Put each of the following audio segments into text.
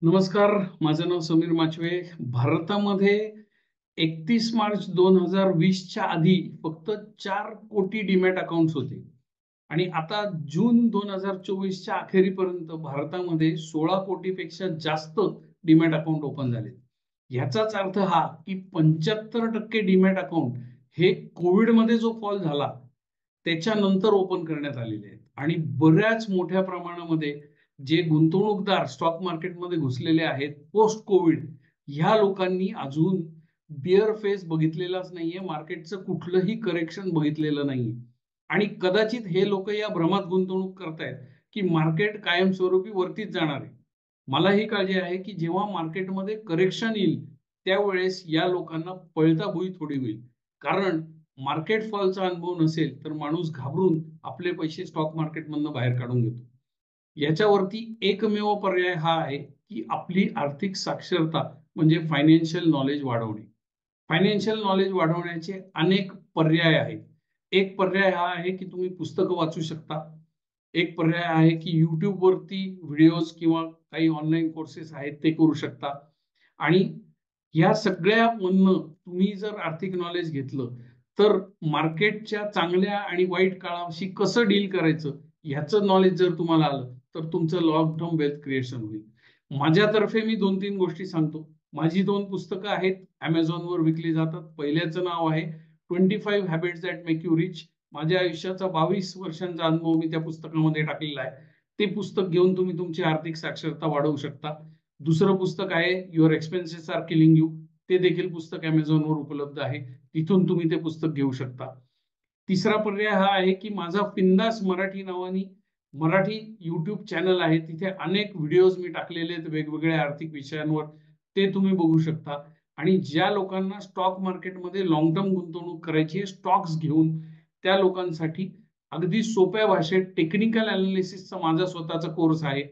नमस्कार. माझं नाव समीर माचवे. भारतामध्ये 31 मार्च 2020च्या आधी फक्त 4 कोटी डीमॅट अकाउंट्स होते आणि आता जून 2024च्या अखेरीपर्यंत भारतामध्ये 16 कोटीपेक्षा जास्त डीमॅट अकाउंट ओपन झाले. ह्याचाच अर्थ हा की 75% डीमॅट अकाउंट हे कोविडमध्ये जो फॉल झाला त्याच्यानंतर ओपन करण्यात आलेले आहेत आणि बऱ्याच मोठ्या प्रमाणामध्ये जे गुंतवणूकदार स्टॉक मार्केटमध्ये घुसलेले आहेत पोस्ट कोविड, ह्या लोकांनी अजून बिअर फेस बघितलेलाच नाहीये. मार्केटचं कुठलंही करेक्शन बघितलेलं नाहीये आणि कदाचित हे लोक या भ्रमात गुंतवणूक करतायत की मार्केट कायमस्वरूपी वरतीच जाणार आहे. मला ही काळजी आहे की जेव्हा मार्केटमध्ये करेक्शन येईल त्यावेळेस या लोकांना पळता भुई थोडी होईल. कारण मार्केट फॉलचा अनुभव नसेल तर माणूस घाबरून आपले पैसे स्टॉक मार्केटमधनं बाहेर काढून घेतो. याच्यावरती एकमेव पर्याय हा आहे की आपली आर्थिक साक्षरता म्हणजे फायनान्शियल नॉलेज वाढवणे. फायनान्शियल नॉलेज वाढवण्याचे अनेक पर्याय आहेत. एक पर्याय हा आहे की तुम्ही पुस्तकं वाचू शकता. एक पर्याय आहे की YouTube वरती व्हिडिओज किंवा काही ऑनलाईन कोर्सेस आहेत ते करू शकता. आणि या सगळ्यामधनं तुम्ही जर आर्थिक नॉलेज घेतलं तर मार्केटच्या चांगल्या आणि वाईट काळाशी कसं डील करायचं ह्याचं नॉलेज जर तुम्हाला आलं तर तुमचं लॉंग टर्म वेल्थ क्रिएशन होईल. माझ्यातर्फे मी 2-3 गोष्टी सांगतो. माझी 2 पुस्तकं आहेत. Amazonवर विकली जातात. पहिल्याचं नाव आहे 25 habits that make you rich. माझ्या आयुष्याचा 22 वर्षांचा अनुभव मी त्या पुस्तकामध्ये टाकलेला आहे. ते पुस्तक घेऊन तुम्ही तुमची आर्थिक साक्षरता वाढवू शकता. दुसरं पुस्तक आहे your expenses are killing you. ते देखील पुस्तक Amazonवर उपलब्ध आहे. तिथून तुम्ही ते पुस्तक घेऊ शकता. तिसरा पर्याय हा आहे की माझा फिंदास मराठी नावाने मराठी YouTube चॅनल आहे. तिथे अनेक व्हिडिओज मी टाकलेले आहेत वेगवेगळ्या आर्थिक विषयांवर. ते तुम्ही बघू शकता. आणि ज्या लोकांना स्टॉक मार्केटमध्ये लाँग टर्म गुंतवणूक करायची आहे, स्टॉक्स घेऊन, त्या लोकांसाठी अगदी सोप्या भाषेत टेक्निकल एनालिसिसचा माझा स्वतःचा कोर्स आहे.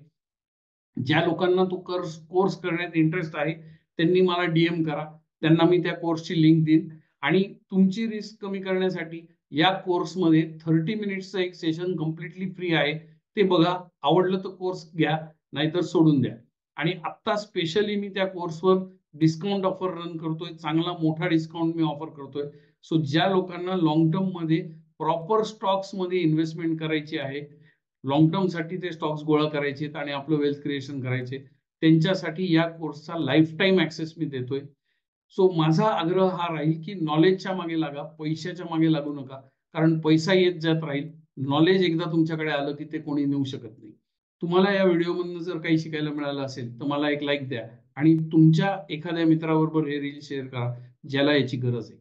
ज्या लोकांना तो कोर्स करण्यात इंटरेस्ट आहे त्यांनी मला DM करा. त्यांना मी त्या कोर्सची लिंक देईन आणि तुमची रिस्क कमी करण्यासाठी या कोर्समध्ये 30 मिनिट्सचं एक सेशन कंप्लीटली फ्री आहे. ते बघा. आवडलं तर कोर्स घ्या, नाहीतर सोडून द्या. आणि आत्ता स्पेशली मी त्या कोर्सवर डिस्काउंट ऑफर रन करतोय. चांगला मोठा डिस्काउंट मी ऑफर करतोय. सो ज्या लोकांना लाँग टर्ममध्ये प्रॉपर स्टॉक्समध्ये इन्व्हेस्टमेंट करायची आहे, लाँग टर्मसाठी ते स्टॉक्स गोळा करायचे आणि आपलं वेल्थ क्रिएशन करायचे, त्यांच्यासाठी या कोर्सचा लाईफटाईम ॲक्सेस मी देतोय. सो माझा आग्रह हा राहील की नॉलेजच्या मागे लागा, पैशाच्या मागे लागू नका. कारण पैसा येत जात राहील. नॉलेज एकदा तुमच्याकडे आलं की ते कोणी नेऊ शकत नाही. तुम्हाला या व्हिडिओमधनं जर काही शिकायला मिळालं असेल तर मला एक लाईक द्या आणि तुमच्या एखाद्या मित्राबरोबर हे रील शेअर करा ज्याला याची गरज आहे.